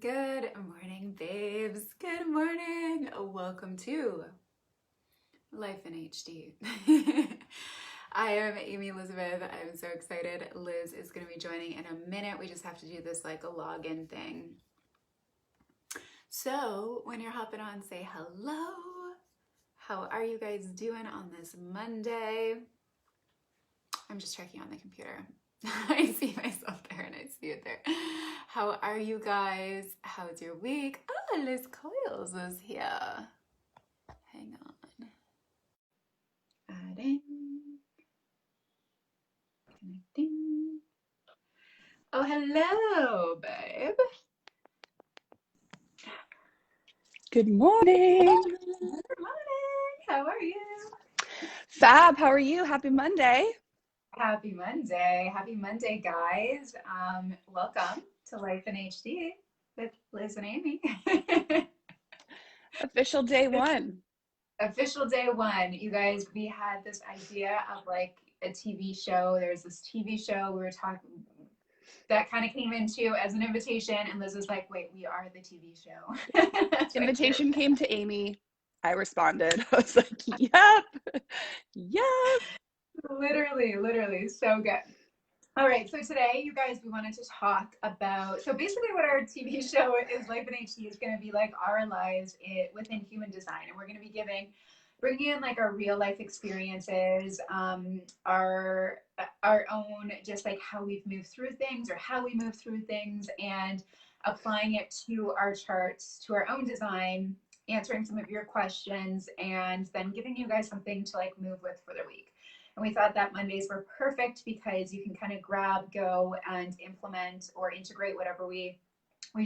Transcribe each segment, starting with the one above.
Good morning, babes. Good morning. Welcome to Life in HD. I am Amy Elizabeth. I'm so excited. Liz is going to be joining in a minute. We just have to do this like a login thing. So, when you're hopping on, say hello. How are you guys doing on this Monday? I'm just checking on the computer. I see myself there and I see it there. How are you guys? How's your week? Oh, Liz Coils is here. Hang on. Adding. Connecting. Oh, hello, babe. Good morning. Good morning. How are you? Fab, how are you? Happy Monday. Happy Monday. Happy Monday, guys. Welcome to Life in HD with Liz and Amy. Official day one. Official day one. You guys, we had this idea of like a TV show. There's this TV show we were talking that kind of came into as an invitation, and Liz was like, wait, we are the TV show. Invitation came to Amy. I responded. I was like, yep. Yep. Literally so good. All right, so today, you guys, we wanted to talk about, so basically what our TV show is, Life in HD, is going to be like our lives within human design. And we're going to be bringing in like our real life experiences, our own, just like how we've moved through things or how we move through things, and applying it to our charts, to our own design, answering some of your questions, and then giving you guys something to like move with for the week. And we thought that Mondays were perfect because you can kind of grab, go, and implement or integrate whatever we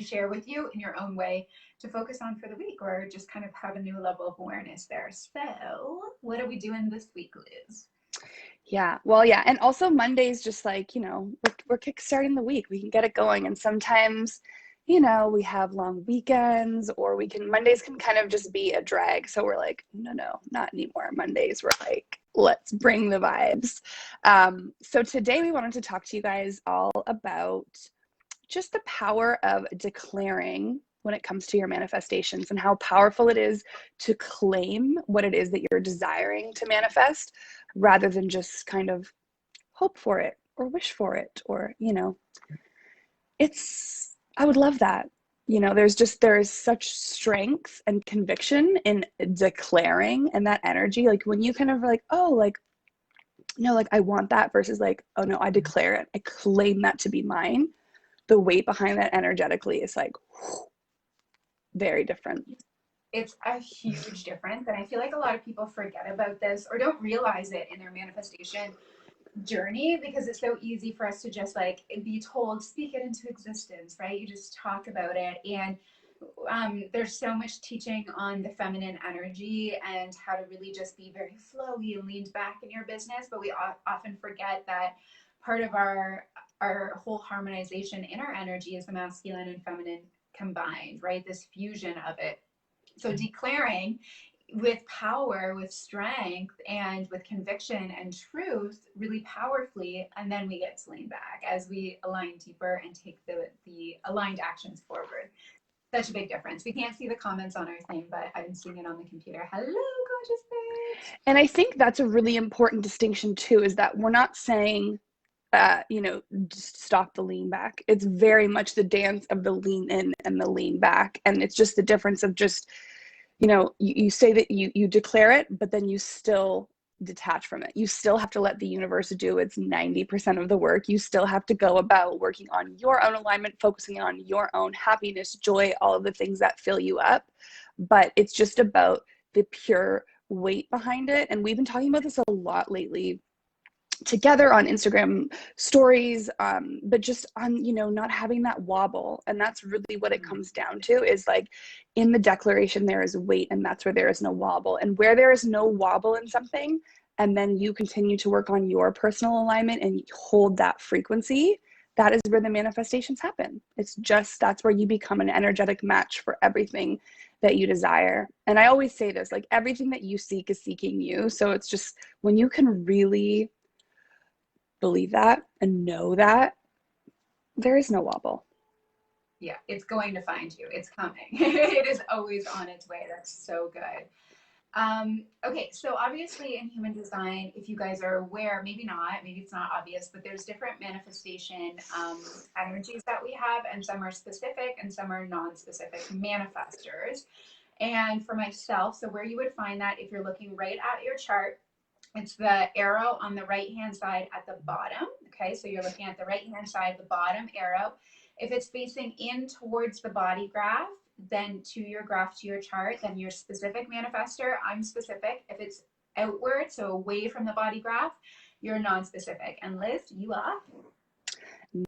share with you in your own way to focus on for the week, or just kind of have a new level of awareness there. So what are we doing this week, Liz? Yeah. Well, yeah. And also Monday's just like, we're kickstarting the week. We can get it going. And sometimes, we have long weekends or Mondays can kind of just be a drag. So we're like, no, not anymore. Mondays, we're like, let's bring the vibes. So today we wanted to talk to you guys all about just the power of declaring when it comes to your manifestations and how powerful it is to claim what it is that you're desiring to manifest rather than just kind of hope for it or wish for it or I would love that. There is such strength and conviction in declaring, and that energy, like when you kind of like, oh, like no, like I want that, versus like, oh no, I declare it, I claim that to be mine. The weight behind that energetically is like very different. It's a huge difference. And I feel like a lot of people forget about this or don't realize it in their manifestation journey, because it's so easy for us to just like be told, speak it into existence, right? You just talk about it. And there's so much teaching on the feminine energy and how to really just be very flowy and leaned back in your business. But we often forget that part of our whole harmonization in our energy is the masculine and feminine combined, right? This fusion of it. So declaring with power, with strength, and with conviction and truth really powerfully, and then we get to lean back as we align deeper and take the aligned actions forward. Such a big difference. We can't see the comments on our thing, but I'm seeing it on the computer. Hello, gorgeous babes. And I think that's a really important distinction too, is that we're not saying just stop the lean back. It's very much the dance of the lean in and the lean back. And it's just the difference of just, you say that you declare it, but then you still detach from it. You still have to let the universe do its 90% of the work. You still have to go about working on your own alignment, focusing on your own happiness, joy, all of the things that fill you up. But it's just about the pure weight behind it. And we've been talking about this a lot lately together on Instagram stories, but just on, not having that wobble. And that's really what it comes down to, is like in the declaration, there is weight, and that's where there is no wobble. And where there is no wobble in something, and then you continue to work on your personal alignment and hold that frequency, that is where the manifestations happen. It's just, that's where you become an energetic match for everything that you desire. And I always say this, like everything that you seek is seeking you. So it's just when you can really believe that and know that, there is no wobble. Yeah, it's going to find you. It's coming. It is always on its way. That's so good. Okay, so obviously in human design, if you guys are aware, maybe not, maybe it's not obvious, but there's different manifestation energies that we have, and some are specific and some are non-specific manifestors. And for myself, so where you would find that if you're looking right at your chart, it's the arrow on the right hand side at the bottom. Okay, so you're looking at the right hand side, the bottom arrow. If it's facing in towards the body graph, then to your graph, to your chart, then you're specific manifestor. I'm specific. If it's outward, so away from the body graph, you're non-specific. And Liz, you are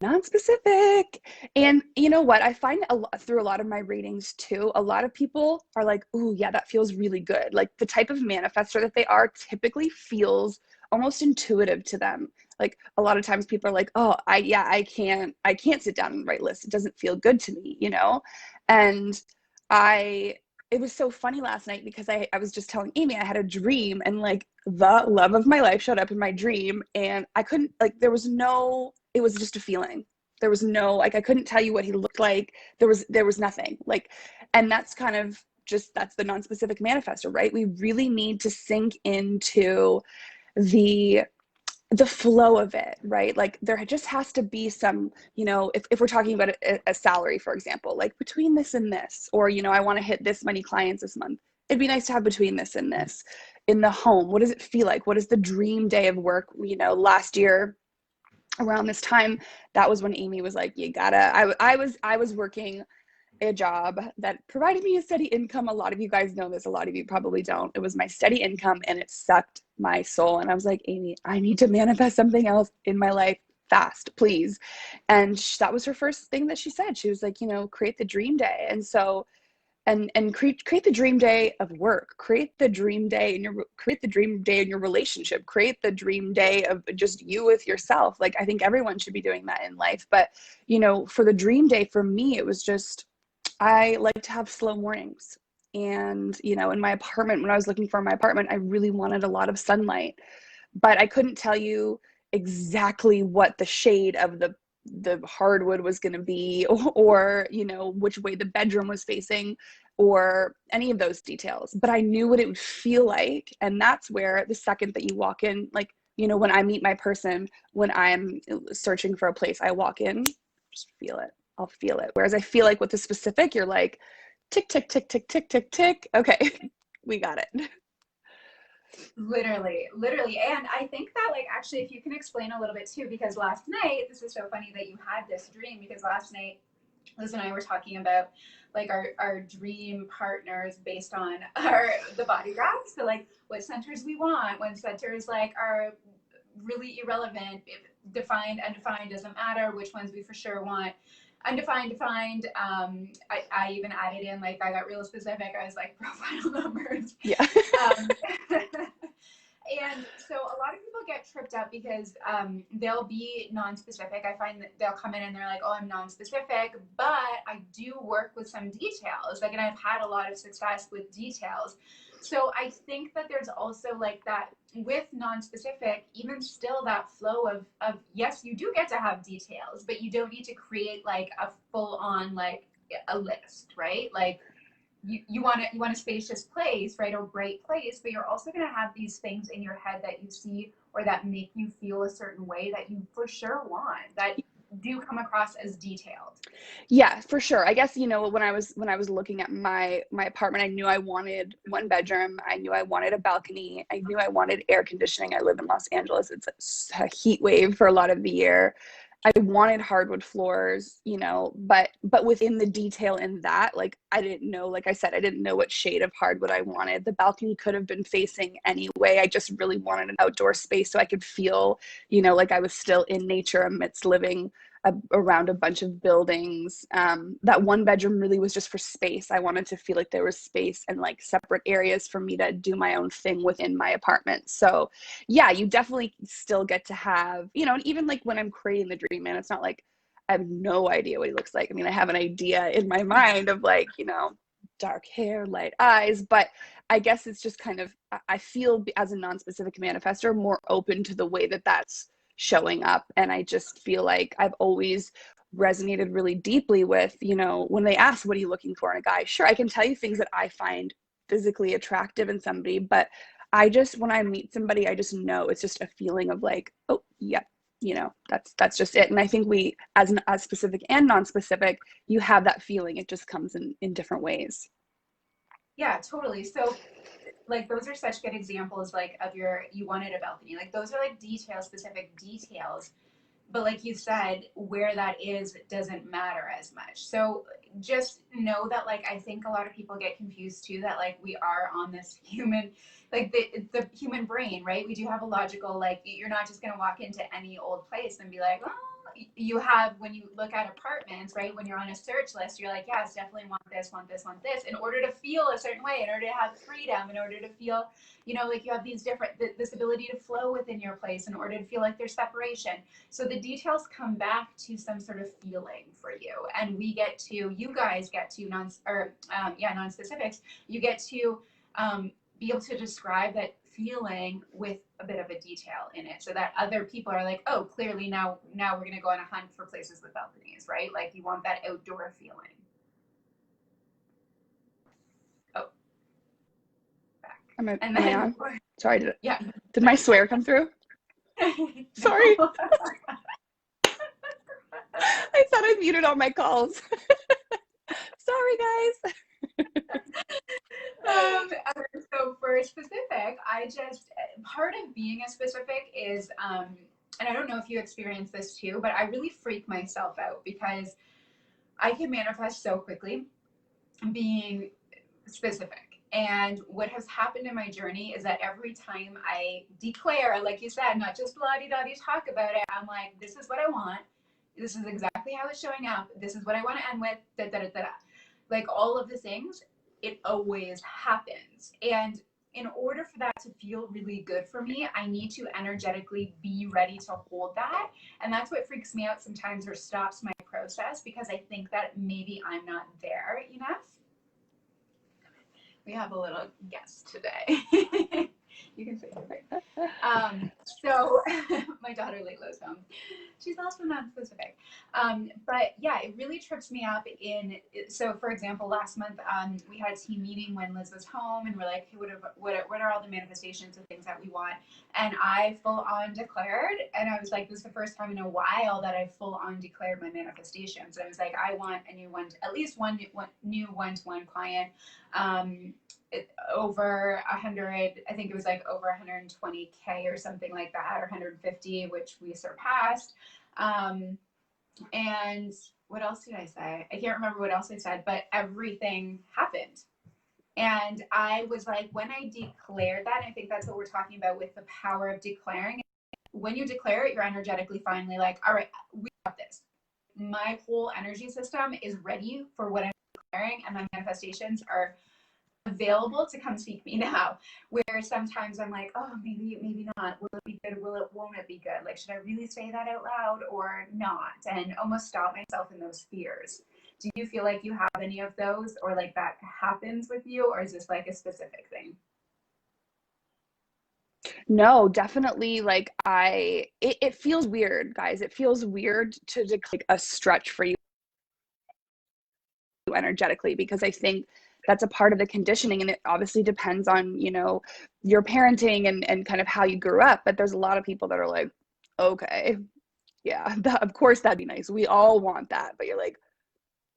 non-specific. And you know what? I find through a lot of my readings too, a lot of people are like, "Ooh, yeah, that feels really good." Like the type of manifestor that they are typically feels almost intuitive to them. Like a lot of times people are like, "Oh, I can't sit down and write lists. It doesn't feel good to me," you know? And I it was so funny last night because I was just telling Amy I had a dream, and like the love of my life showed up in my dream, and I couldn't, like, it was just a feeling. There was no, like, I couldn't tell you what he looked like. There was nothing. Like, and that's kind of just, that's the non-specific manifestor, right? We really need to sink into the flow of it, right? Like there just has to be some, you know, if we're talking about a salary, for example, like between this and this, or, you know, I want to hit this many clients this month. It'd be nice to have between this and this. In the home, what does it feel like? What is the dream day of work? You know, last year around this time, that was when Amy was like, you gotta, I was working a job that provided me a steady income. A lot of you guys know this, a lot of you probably don't. It was my steady income and it sucked my soul. And I was like, Amy, I need to manifest something else in my life fast, please. And that was her first thing that she said. She was like, you know, create the dream day. And so, and create the dream day of work, create the dream day in your relationship, create the dream day of just you with yourself. Like, I think everyone should be doing that in life. But, you know, for the dream day, for me, it was just, I like to have slow mornings. And, you know, in my apartment, when I was looking for my apartment, I really wanted a lot of sunlight, but I couldn't tell you exactly what the shade of the hardwood was going to be, or, you know, which way the bedroom was facing, or any of those details. But I knew what it would feel like. And that's where the second that you walk in, like, you know, when I meet my person, when I'm searching for a place, I walk in, just feel it. I'll feel it. Whereas I feel like with the specific, you're like, tick, tick, tick, tick, tick, tick, tick. Okay, we got it. literally. And I think that, like, actually, if you can explain a little bit too, because last night, this is so funny that you had this dream, because last night Liz and I were talking about like our dream partners based on the body graph. So like what centers we want, when centers like are really irrelevant, if defined, undefined doesn't matter, which ones we for sure want. Undefined, defined. I even added in, like, I got real specific. I was like profile numbers. Yeah. Um, and so a lot of people get tripped up because they'll be non-specific. I find that they'll come in and they're like, oh, I'm non-specific, but I do work with some details. Like, and I've had a lot of success with details. So I think that there's also like that with non-specific, even still that flow of yes, you do get to have details, but you don't need to create like a full on like a list, right? Like you want a spacious place, right, or bright place, but you're also going to have these things in your head that you see or that make you feel a certain way that you for sure want, that do come across as detailed. Yeah, for sure. I guess, you know, when I was looking at my apartment, I knew I wanted one bedroom. I knew I wanted a balcony. I knew I wanted air conditioning. I live in Los Angeles. It's a heat wave for a lot of the year. I wanted hardwood floors, you know, but within the detail in that, like, I didn't know, like I said, I didn't know what shade of hardwood I wanted. The balcony could have been facing anyway. I just really wanted an outdoor space so I could feel, you know, like I was still in nature amidst living around a bunch of buildings. That one bedroom really was just for space. I wanted to feel like there was space and like separate areas for me to do my own thing within my apartment. So yeah, you definitely still get to have, you know, and even like when I'm creating the dream man, it's not like I have no idea what he looks like. I mean, I have an idea in my mind of like, you know, dark hair, light eyes, but I guess it's just kind of, I feel as a non-specific manifestor more open to the way that that's showing up. And I just feel like I've always resonated really deeply with, you know, when they ask, what are you looking for in a guy? Sure, I can tell you things that I find physically attractive in somebody, but I just, when I meet somebody, I just know it's just a feeling of like, oh yeah, you know, that's just it. And I think we, as specific and non-specific, you have that feeling. It just comes in different ways. Yeah, totally. So like those are such good examples like of your you wanted a balcony. Like those are like detail specific details. But like you said, where that is doesn't matter as much. So just know that like I think a lot of people get confused too that like we are on this human like the human brain, right? We do have a logical like you're not just going to walk into any old place and be like, oh, you have when you look at apartments, right? When you're on a search list, you're like, yes, definitely want this, want this, want this in order to feel a certain way, in order to have freedom, in order to feel, you know, like you have these different this ability to flow within your place in order to feel like there's separation. So the details come back to some sort of feeling for you, and we get to, you guys get to non-specifics. You get to be able to describe that feeling with a bit of a detail in it, so that other people are like, oh, clearly now we're gonna go on a hunt for places with balconies, right? Like you want that outdoor feeling. Oh, back. Am I on? Sorry, yeah. Did my swear come through? Sorry. I thought I muted all my calls. Sorry, guys. So for specific, I just, part of being a specific is, and I don't know if you experience this too, but I really freak myself out because I can manifest so quickly being specific. And what has happened in my journey is that every time I declare, like you said, not just la-di-da-di talk about it, I'm like, this is what I want. This is exactly how it's showing up. This is what I want to end with, da-da-da-da-da. Like all of the things, it always happens. And in order for that to feel really good for me, I need to energetically be ready to hold that. And that's what freaks me out sometimes or stops my process, because I think that maybe I'm not there enough. We have a little guest today. You can say it. So my daughter Layla's home. She's also not specific. But yeah, it really trips me up so for example, last month we had a team meeting when Liz was home, and we're like, hey, what are all the manifestations of things that we want? And I full on declared, and I was like, this is the first time in a while that I full on declared my manifestations. And I was like, I want a new one, at least one new one-to-one client. Over 100, I think it was like over 120K or something like that, or 150, which we surpassed. And what else did I say? I can't remember what else I said, but everything happened. And I was like, when I declared that, I think that's what we're talking about with the power of declaring. When you declare it, you're energetically finally like, all right, we got this. My whole energy system is ready for what I'm declaring, and my manifestations are available to come seek me now. Where sometimes I'm like, oh, maybe not. Will it be good? Won't it be good? Like, should I really say that out loud or not? And almost stop myself in those fears. Do you feel like you have any of those, or like that happens with you, or is this like a specific thing? No, definitely. Like it feels weird, guys. It feels weird to like a stretch for you energetically, because I think that's a part of the conditioning, and it obviously depends on, you know, your parenting and kind of how you grew up. But there's a lot of people that are like, okay, yeah, of course that'd be nice. We all want that. But you're like,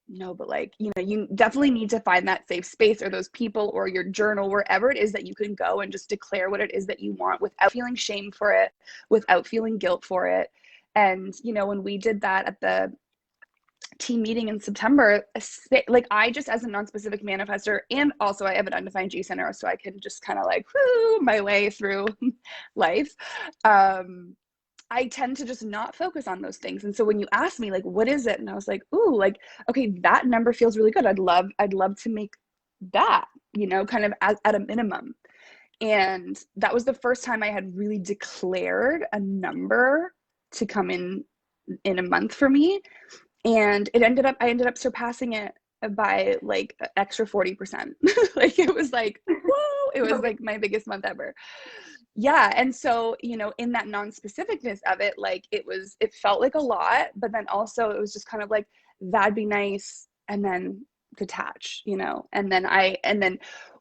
no, but like, you know, you definitely need to find that safe space, or those people, or your journal, wherever it is that you can go and just declare what it is that you want without feeling shame for it, without feeling guilt for it. And, you know, when we did that at the team meeting in September, like I just, as a non-specific manifestor, and also I have an undefined G center, so I can just kind of like whoo my way through life. I tend to just not focus on those things. And so when you ask me like, what is it? And I was like, ooh, like, okay, that number feels really good. I'd love to make that, you know, kind of at a minimum. And that was the first time I had really declared a number to come in a month for me. And I ended up surpassing it by like extra 40%. Like it was like, whoa, it was like my biggest month ever. yeah. And so, you know, in that non-specificness of it, like it felt like a lot, but then also it was just kind of like, that'd be nice. And then detach, you know, and then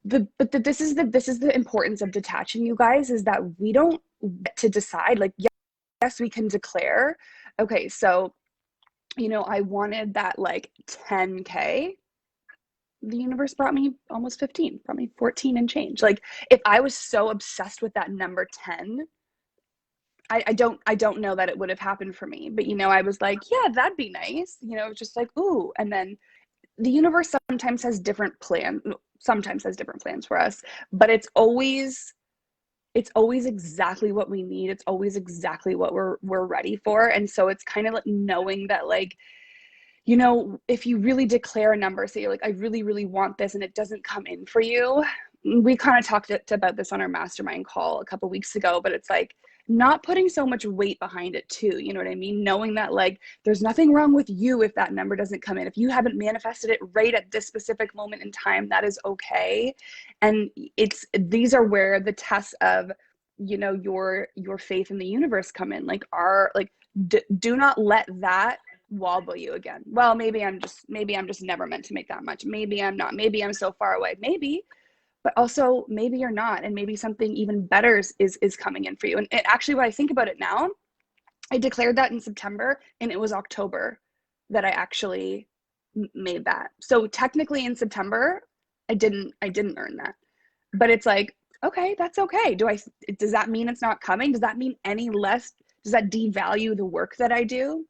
this is the importance of detaching, you guys, is that we don't get to decide. Like, yes, we can declare, okay, so, you know, I wanted that like 10K. The universe brought me almost 15, brought me 14 and change. Like, if I was so obsessed with that number 10, I don't know that it would have happened for me. But, you know, I was like, yeah, that'd be nice. You know, just like, ooh. And then the universe sometimes has different plans for us, but it's always exactly what we need. It's always exactly what we're ready for. And so it's kind of like knowing that, like, you know, if you really declare a number, say you're like, I really, really want this, and it doesn't come in for you. We kind of talked about this on our mastermind call a couple weeks ago, but it's like not putting so much weight behind it too. You know what I mean? Knowing that, like, there's nothing wrong with you if that number doesn't come in. If you haven't manifested it right at this specific moment in time, that is okay. And these are where the tests of, you know, your faith in the universe come in. Like, do not let that wobble you again. Well, maybe I'm just never meant to make that much. Maybe I'm not. Maybe I'm so far away. Maybe, but also maybe you're not, and maybe something even better is coming in for you. And actually, when I think about it now, I declared that in September, and it was October that I actually made that. So technically, in September, I didn't earn that, but it's like, okay, that's okay. Does that mean it's not coming? Does that mean any less? Does that devalue the work that I do?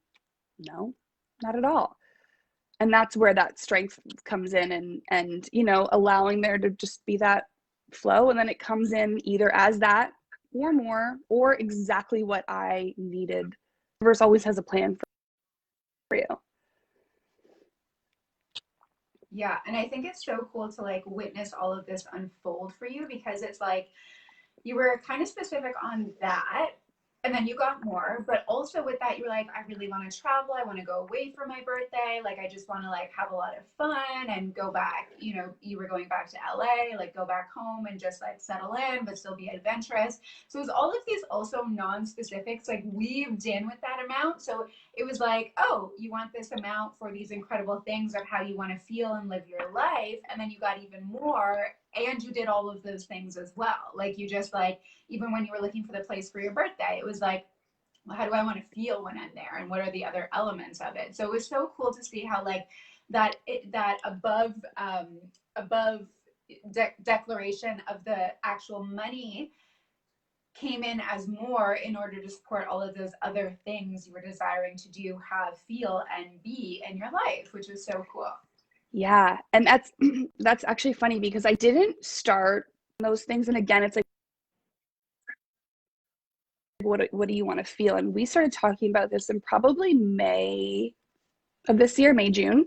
No, not at all. And that's where that strength comes in, and you know, allowing there to just be that flow, and then it comes in either as that or more or exactly what I needed. The universe always has a plan for you. Yeah, and I think it's so cool to like witness all of this unfold for you, because it's like you were kind of specific on that, and then you got more, but also with that you were like, I really want to travel, I want to go away for my birthday, like I just want to like have a lot of fun and go back, you know, you were going back to LA, like go back home and just like settle in but still be adventurous. So it was all of these also non-specifics like weaved in with that amount. So it was like, oh, you want this amount for these incredible things of how you want to feel and live your life, and then you got even more, and you did all of those things as well. Like you just like, even when you were looking for the place for your birthday, it was like, well, how do I want to feel when I'm there, and what are the other elements of it? So it was so cool to see how like that above declaration of the actual money came in as more in order to support all of those other things you were desiring to do, have, feel, and be in your life, which was so cool. Yeah, and that's actually funny because I didn't start those things, and again, it's like, what do you want to feel? And we started talking about this in probably May of this year, May, June.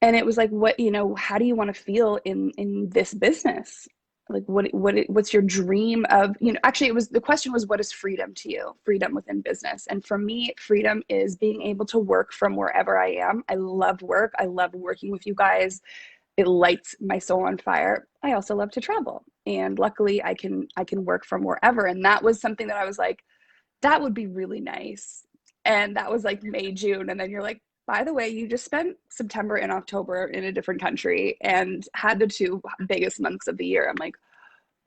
And it was like, what, you know, how do you want to feel in this business? Like, what's your dream of, you know, actually the question was, what is freedom to you? Freedom within business. And for me, freedom is being able to work from wherever I am. I love work. I love working with you guys. It lights my soul on fire. I also love to travel. And luckily I can work from wherever. And that was something that I was like, that would be really nice. And that was like May, June. And then you're like, by the way, you just spent September and October in a different country and had the two biggest months of the year. I'm like,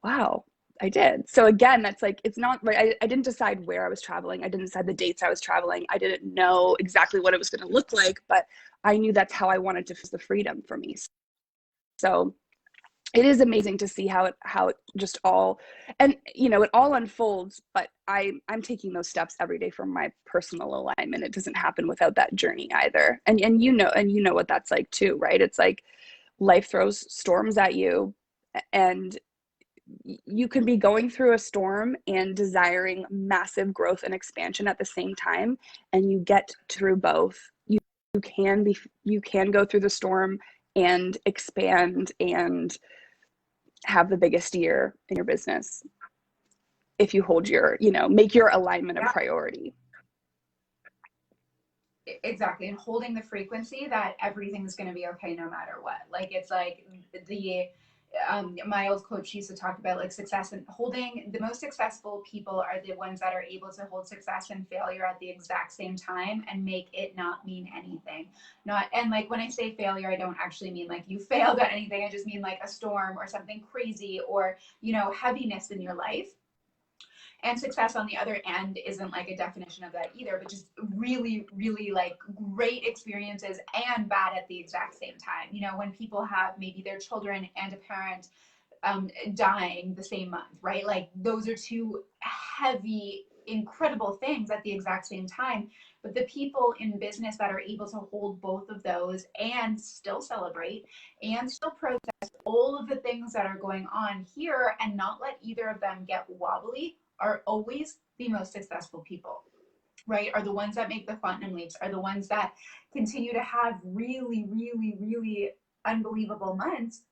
wow, I did. So again, that's like, it's not right. I didn't decide where I was traveling. I didn't decide the dates I was traveling. I didn't know exactly what it was going to look like, but I knew that's how I wanted to feel the freedom for me. So it is amazing to see how it just all, and you know, it all unfolds, but I'm taking those steps every day for my personal alignment. It doesn't happen without that journey either. And you know what that's like too, right? It's like life throws storms at you, and you can be going through a storm and desiring massive growth and expansion at the same time, and you get through both. You can go through the storm and expand and have the biggest year in your business if you hold your, you know, make your alignment a Yeah, priority. exactly. And holding the frequency that everything's going to be okay no matter what. Like it's like the my old coach used to talk about like success and holding. The most successful people are the ones that are able to hold success and failure at the exact same time and make it not mean anything. Not, and like when I say failure, I don't actually mean like you failed at anything. I just mean like a storm or something crazy or, you know, heaviness in your life. And success on the other end isn't like a definition of that either, but just really, really like great experiences and bad at the exact same time. You know, when people have maybe their children and a parent dying the same month, right? Like those are two heavy, incredible things at the exact same time. But the people in business that are able to hold both of those and still celebrate and still protest all of the things that are going on here and not let either of them get wobbly are always the most successful people, right? Are the ones that make the quantum leaps, are the ones that continue to have really, really, really unbelievable months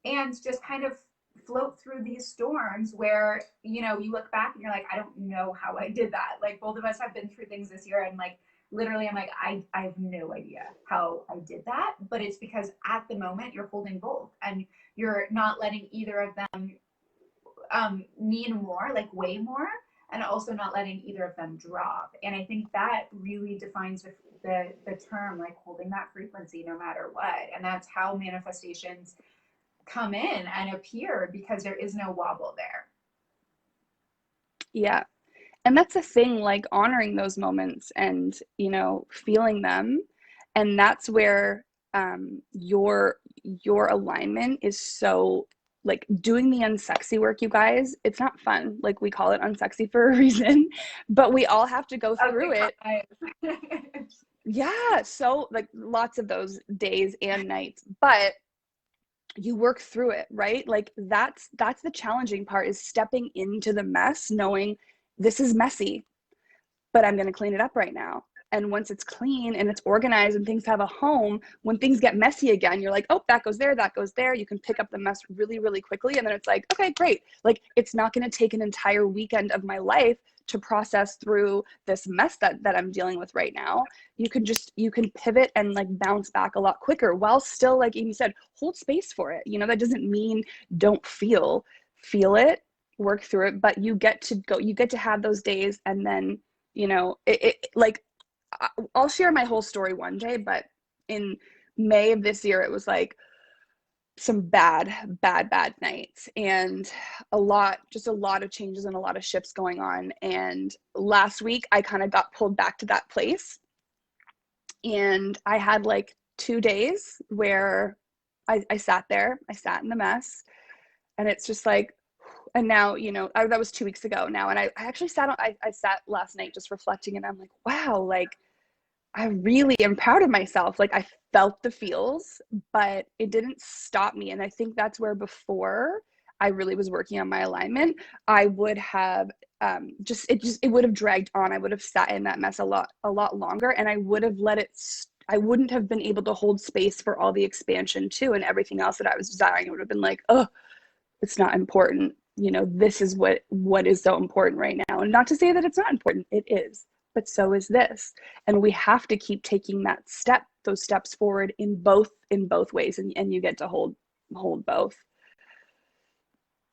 and just kind of float through these storms where, you know, you look back and you're like, I don't know how I did that. Like both of us have been through things this year and like literally I'm like, I have no idea how I did that. But it's because at the moment you're holding both and you're not letting either of them mean more, like way more, and also not letting either of them drop. And I think that really defines the term like holding that frequency no matter what. And that's how manifestations come in and appear because there is no wobble there. Yeah. And that's the thing, like honoring those moments and, you know, feeling them. And that's where your alignment is so like doing the unsexy work, you guys. It's not fun. Like we call it unsexy for a reason, but we all have to go through it. Yeah. So like lots of those days and nights, but you work through it, right? Like that's the challenging part is stepping into the mess, knowing this is messy, but I'm going to clean it up right now. And once it's clean and it's organized and things have a home, when things get messy again, you're like, oh, that goes there, that goes there. You can pick up the mess really, really quickly. And then it's like, okay, great. Like it's not going to take an entire weekend of my life to process through this mess that I'm dealing with right now. You can pivot and like bounce back a lot quicker while still, like Amy said, hold space for it. You know, that doesn't mean don't feel it, work through it, but you get to have those days. And then, you know, it like, I'll share my whole story one day, but in May of this year, it was like some bad nights and a lot of changes and a lot of shifts going on. And last week I kind of got pulled back to that place. And I had like 2 days where I sat there, I sat in the mess, and it's just like, and now, you know, that was 2 weeks ago now. And I actually I sat last night just reflecting and I'm like, wow, like I really am proud of myself. Like I felt the feels, but it didn't stop me. And I think that's where before I really was working on my alignment, I would have it would have dragged on. I would have sat in that mess a lot longer, and I would have I wouldn't have been able to hold space for all the expansion too and everything else that I was desiring. It would have been like, oh, it's not important. You know, this is what is so important right now. And not to say that it's not important, it is, but so is this. And we have to keep taking those steps forward in both ways. And you get to hold both.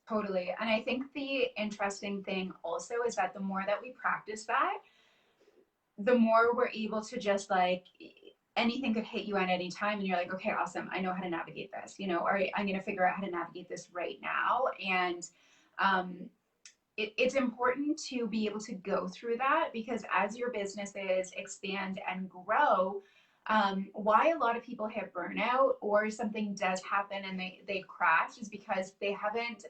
Totally. And I think the interesting thing also is that the more that we practice that, the more we're able to just like anything could hit you at any time and you're like, okay, awesome, I know how to navigate this, you know, or I'm going to figure out how to navigate this right now. And it's important to be able to go through that because as your businesses expand and grow, why a lot of people hit burnout or something does happen and they crash is because they haven't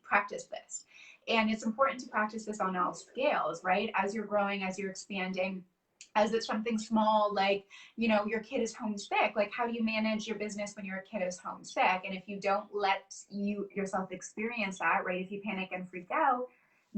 practiced this. And it's important to practice this on all scales, right? As you're growing, as you're expanding, as it's something small, like, you know, your kid is homesick. Like, how do you manage your business when your kid is homesick? And if you don't let yourself experience that, right? If you panic and freak out,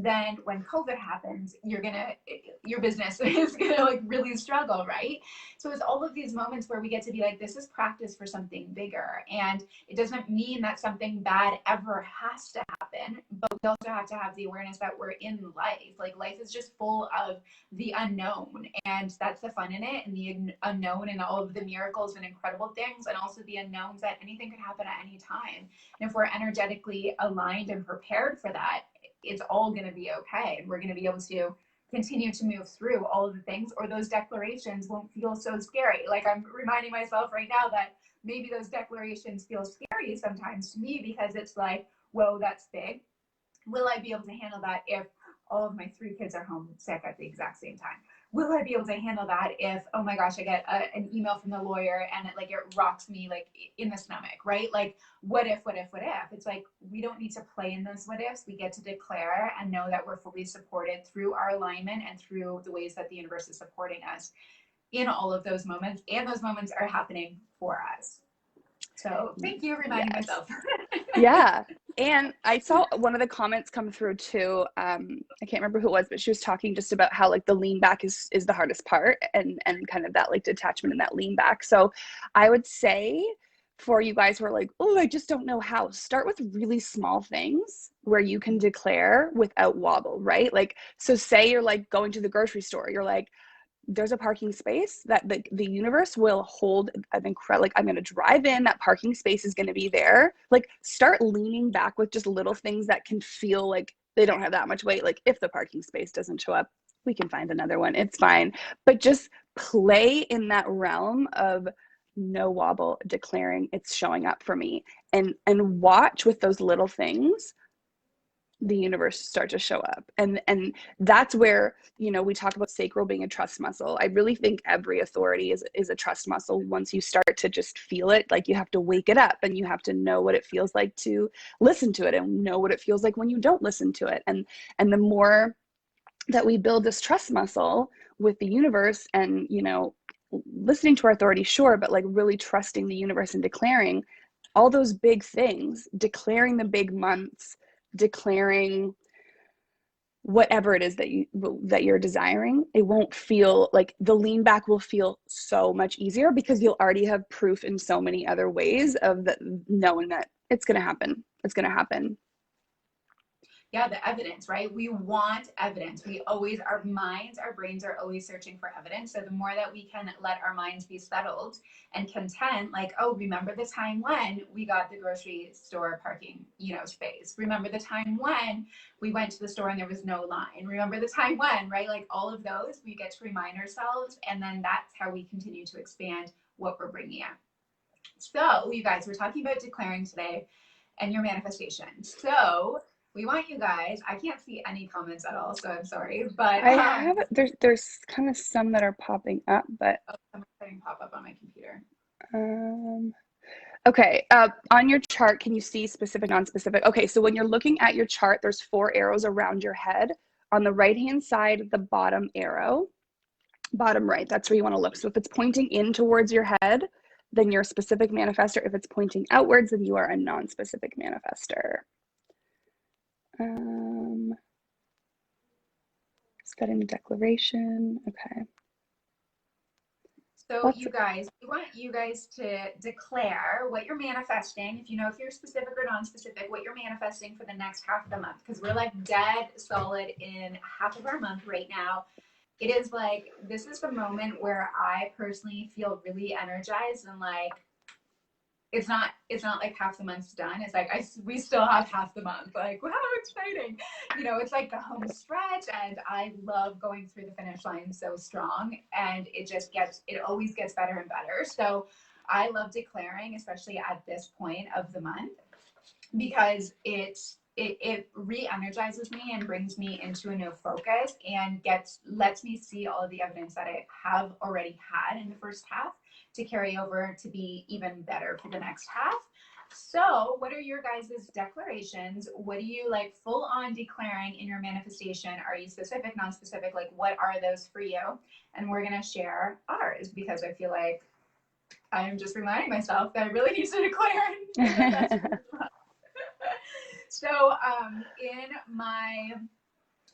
then when COVID happens, your business is gonna like really struggle, right? So it's all of these moments where we get to be like, this is practice for something bigger. And it doesn't mean that something bad ever has to happen, but we also have to have the awareness that we're in life. Like life is just full of the unknown, and that's the fun in it, and the unknown and all of the miracles and incredible things, and also the unknowns that anything could happen at any time. And if we're energetically aligned and prepared for that, it's all going to be okay, and we're going to be able to continue to move through all of the things, or those declarations won't feel so scary. Like I'm reminding myself right now that maybe those declarations feel scary sometimes to me, because it's like, whoa, that's big. Will I be able to handle that if all of my 3 kids are home sick at the exact same time? Will I be able to handle that if, oh my gosh, I get an email from the lawyer and it rocks me like in the stomach, right? Like, what if? It's like, we don't need to play in those what ifs. We get to declare and know that we're fully supported through our alignment and through the ways that the universe is supporting us in all of those moments. And those moments are happening for us. So thank you for reminding myself. Yeah. And I saw one of the comments come through too. I can't remember who it was, but she was talking just about how like the lean back is the hardest part, and kind of that like detachment and that lean back. So I would say for you guys who are like, oh, I just don't know how, start with really small things where you can declare without wobble, right? Like, so say you're like going to the grocery store, you're like, there's a parking space that the universe will hold an incredible, like I'm going to drive in, that parking space is going to be there. Like start leaning back with just little things that can feel like they don't have that much weight. Like if the parking space doesn't show up, we can find another one. It's fine. But just play in that realm of no wobble, declaring it's showing up for me, and watch with those little things the universe start to show up. And that's where, you know, we talk about sacral being a trust muscle. I really think every authority is a trust muscle. Once you start to just feel it, like you have to wake it up, and you have to know what it feels like to listen to it, and know what it feels like when you don't listen to it. And the more that we build this trust muscle with the universe, and, you know, listening to our authority, sure, but like really trusting the universe and declaring all those big things, declaring the big months, declaring whatever it is that you're desiring, it won't feel like, the lean back will feel so much easier, because you'll already have proof in so many other ways of that, knowing that it's going to happen. Yeah, the evidence, right? We want evidence. Our minds, our brains are always searching for evidence. So the more that we can let our minds be settled and content, like, oh, remember the time when we got the grocery store parking, space. Remember the time when we went to the store and there was no line. Remember the time when, right? Like all of those, we get to remind ourselves, and then that's how we continue to expand what we're bringing in. So you guys, we're talking about declaring today and your manifestation. So we want you guys, I can't see any comments at all, so I'm sorry, but I have, there's kind of some that are popping up, but I'm starting to pop up on my computer. Okay, on your chart, can you see specific, non-specific? Okay, so when you're looking at your chart, there's 4 arrows around your head. On the right-hand side, the bottom arrow, bottom right, that's where you want to look. So if it's pointing in towards your head, then you're a specific manifestor. If it's pointing outwards, then you are a non-specific manifestor. Setting declaration. Okay. So you guys, we want you guys to declare what you're manifesting. If you're specific or non-specific, what you're manifesting for the next half of the month, because we're like dead solid in half of our month right now. It is like, this is the moment where I personally feel really energized, and like, it's not like half the month's done. It's like we still have half the month. Like, wow, exciting! It's like the home stretch, and I love going through the finish line so strong. And it always gets better and better. So I love declaring, especially at this point of the month, because it re-energizes me and brings me into a new focus, and lets me see all of the evidence that I have already had in the first half to carry over to be even better for the next half. So what are your guys' declarations? What do you like full on declaring in your manifestation? Are you specific, non-specific? Like, what are those for you? And we're going to share ours, because I feel like I'm just reminding myself that I really need to declare. So in my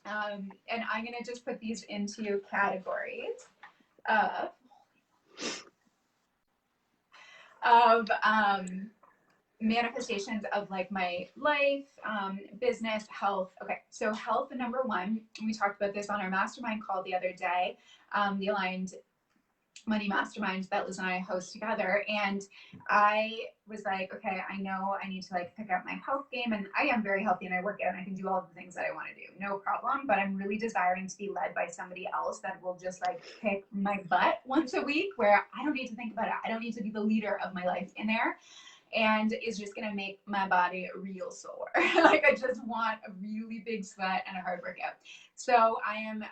And I'm going to just put these into categories of, of manifestations of like my life, business, health. Okay, so health, number one, we talked about this on our mastermind call the other day, the Aligned Money Mastermind that Liz and I host together. And I was like, okay, I know I need to like pick up my health game, and I am very healthy and I work out and I can do all the things that I want to do, no problem. But I'm really desiring to be led by somebody else that will just like kick my butt once a week, where I don't need to think about it. I don't need to be the leader of my life in there, and is just gonna make my body real sore. Like I just want a really big sweat and a hard workout. So I am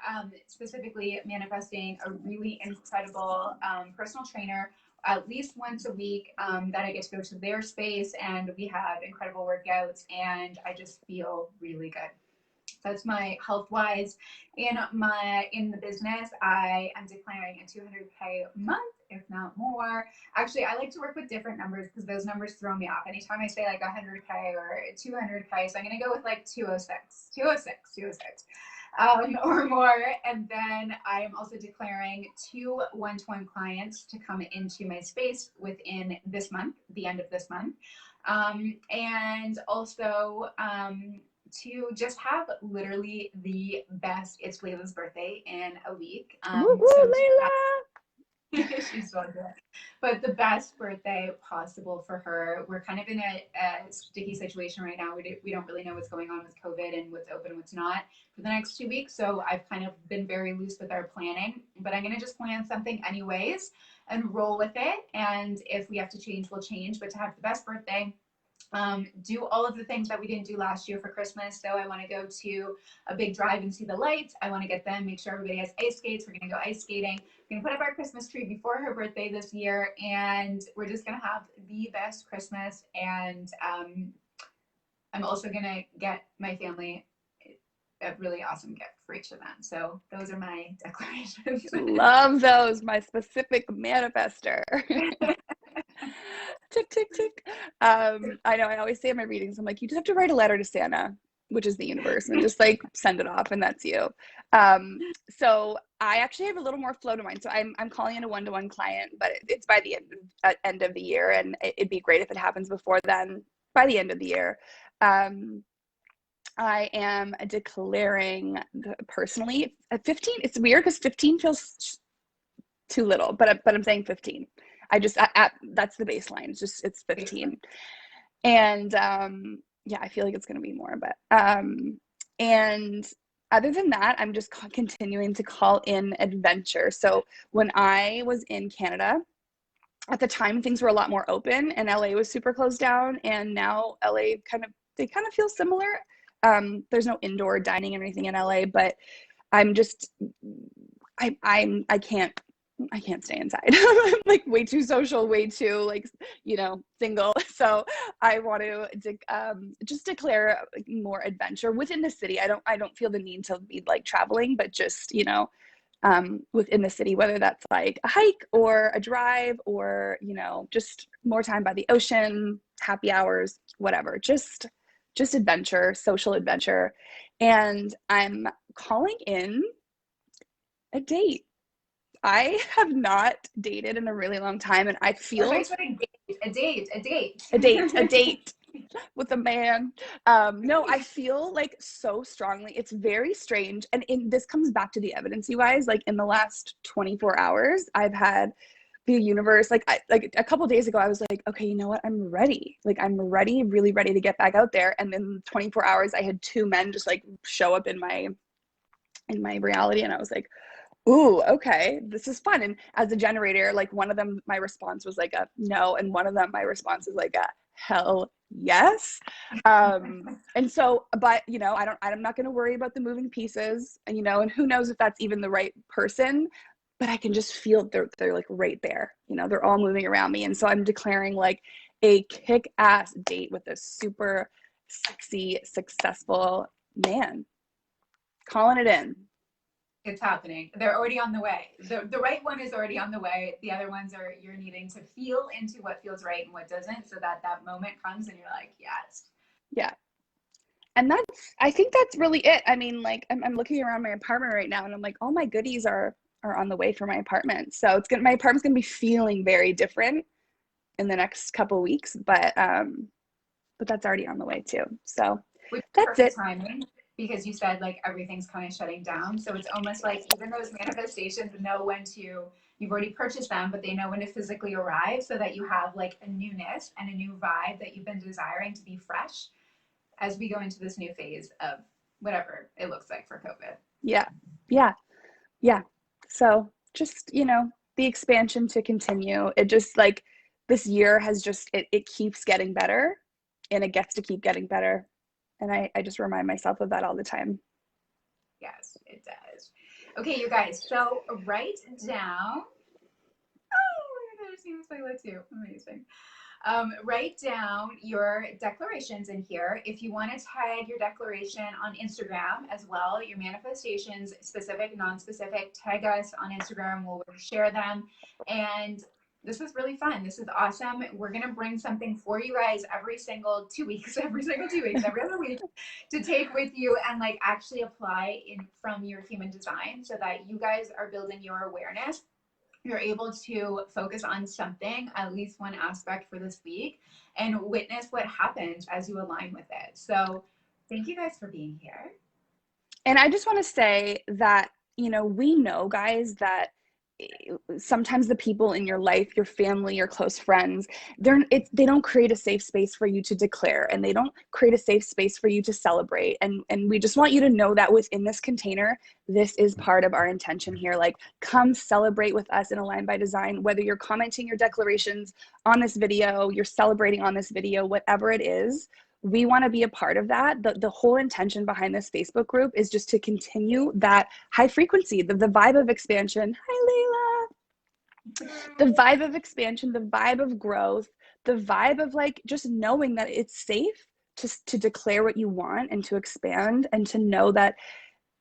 specifically manifesting a really incredible personal trainer at least once a week that I get to go to their space, and we have incredible workouts, and I just feel really good. That's my health wise. In the business, I am declaring a 200K month, if not more. Actually, I like to work with different numbers because those numbers throw me off. Anytime I say like 100K or 200K, so I'm gonna go with like 206 or more. And then I am also declaring 2 one-to-one clients to come into my space within this month, the end of this month. And also to just have literally the best. It's Layla's birthday in a week. Woo-hoo, Layla! She's so good. But the best birthday possible for her. We're kind of in a sticky situation right now. We don't really know what's going on with COVID and what's open and what's not for the next 2 weeks. So I've kind of been very loose with our planning. But I'm going to just plan something anyways and roll with it. And if we have to change, we'll change. But to have the best birthday, do all of the things that we didn't do last year for Christmas. So I want to go to a big drive and see the lights. I want to get them, make sure everybody has ice skates. We're going to go ice skating. We're going to put up our Christmas tree before her birthday this year. And we're just going to have the best Christmas. And I'm also going to get my family a really awesome gift for each of them. So those are my declarations. Love those, my specific manifester. Tick, tick, tick. I know I always say in my readings, I'm like, you just have to write a letter to Santa, which is the universe, and just like send it off, and that's you. So I actually have a little more flow to mine. So I'm calling in a one-to-one client, but it's by the end of the year, and it'd be great if it happens before then, by the end of the year. I am declaring personally at 15. It's weird because 15 feels too little, but I'm saying 15. That's the baseline. It's 15. And yeah, I feel like it's going to be more, but and other than that, I'm just continuing to call in adventure. So when I was in Canada, at the time things were a lot more open and LA was super closed down, and now LA kind of feel similar. There's no indoor dining or anything in LA, but I'm just I can't stay inside. I'm like way too social, way too like, single. So I want to just declare more adventure within the city. I don't feel the need to be like traveling, but just, within the city, whether that's like a hike or a drive or, just more time by the ocean, happy hours, whatever, just adventure, social adventure. And I'm calling in a date. I have not dated in a really long time, and I feel a date with a man. No, I feel like so strongly. It's very strange, and this comes back to the evidence-y wise. Like in the last 24 hours, I've had the universe. Like a couple days ago, I was like, okay, you know what? I'm ready. Like I'm ready, really ready to get back out there. And then 24 hours, I had 2 men just like show up in my reality, and I was like, ooh, okay, this is fun. And as a generator, like one of them, my response was like a no, and one of them, my response is like a hell yes. And so, but I'm not going to worry about the moving pieces, and and who knows if that's even the right person, but I can just feel they're like right there. They're all moving around me, and so I'm declaring like a kick-ass date with a super sexy, successful man. Calling it in. It's happening. They're already on the way. The right one is already on the way. The other ones are you're needing to feel into what feels right and what doesn't, so that moment comes and you're like, yes. Yeah. And I think that's really it. I mean, like I'm looking around my apartment right now and I'm like, all my goodies are on the way for my apartment. So my apartment's gonna be feeling very different in the next couple weeks, but that's already on the way too. So Which is that's perfect it. timing because you said like everything's kind of shutting down. So it's almost like even those manifestations know when to, you've already purchased them, but they know when to physically arrive so that you have like a newness and a new vibe that you've been desiring to be fresh as we go into this new phase of whatever it looks like for COVID. Yeah. Yeah. Yeah. So just, the expansion to continue. It just like this year has just, it keeps getting better and it gets to keep getting better. And I just remind myself of that all the time. Yes, it does. Okay, you guys, so write down. Oh my gosh, seems like that too. Amazing. Write down your declarations in here. If you want to tag your declaration on Instagram as well, your manifestations, specific, non-specific, tag us on Instagram. We'll share them. And this is really fun. This is awesome. We're going to bring something for you guys every single 2 weeks, every other week to take with you and like actually apply in from your human design so that you guys are building your awareness. You're able to focus on something, at least one aspect for this week, and witness what happens as you align with it. So thank you guys for being here. And I just want to say that, we know, guys, that sometimes the people in your life, your family, your close friends, they don't create a safe space for you to declare, and they don't create a safe space for you to celebrate. And we just want you to know that within this container, this is part of our intention here. Like, come celebrate with us in Align by Design, whether you're commenting your declarations on this video, you're celebrating on this video, whatever it is. We want to be a part of that. The whole intention behind this Facebook group is just to continue that high frequency, the vibe of expansion. Hi, Layla. The vibe of expansion, the vibe of growth, the vibe of like just knowing that it's safe to declare what you want and to expand, and to know that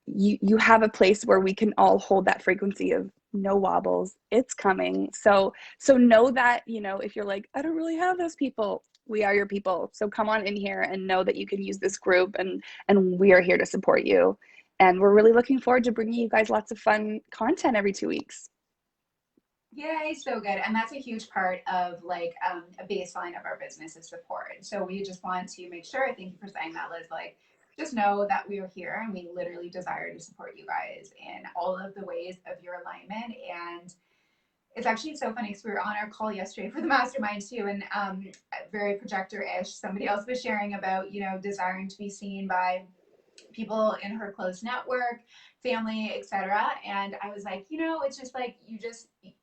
you have a place where we can all hold that frequency of no wobbles. It's coming. So know that, if you're like, I don't really have those people, we are your people. So come on in here and know that you can use this group, and we are here to support you. And we're really looking forward to bringing you guys lots of fun content every 2 weeks. Yay, so good. And that's a huge part of like a baseline of our business is support. So we just want to make sure, thank you for saying that, Liz, like just know that we are here and we literally desire to support you guys in all of the ways of your alignment. And it's actually so funny because we were on our call yesterday for the mastermind too, and very projector-ish. Somebody else was sharing about, desiring to be seen by people in her close network, family, etc. And I was like, it's just like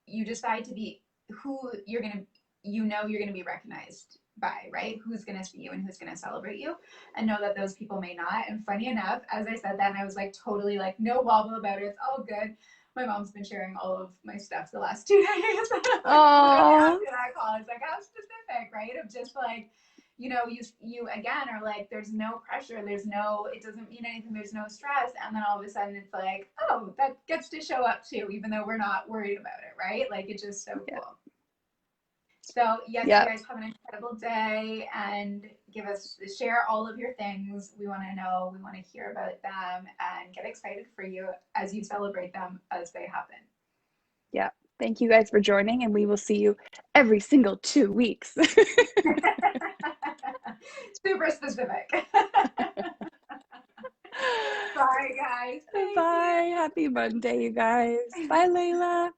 you decide to be who you're gonna, you're gonna be recognized by, right? Who's gonna see you and who's gonna celebrate you, and know that those people may not. And funny enough, as I said that, and I was like totally like no wobble about it. It's all good. My mom's been sharing all of my stuff the last 2 days. Like, after that call, it's like how specific, right? Of just like, you again are like, there's no pressure, it doesn't mean anything, there's no stress, and then all of a sudden it's like, oh, that gets to show up too, even though we're not worried about it, right? Like it's just so cool. So yes, you guys have an incredible day, and share all of your things. We want to know, we want to hear about them, and get excited for you as you celebrate them as they happen. Yeah. Thank you guys for joining, and we will see you every single 2 weeks. Super specific. Bye, guys. Bye. Happy Monday, you guys. Bye, Layla.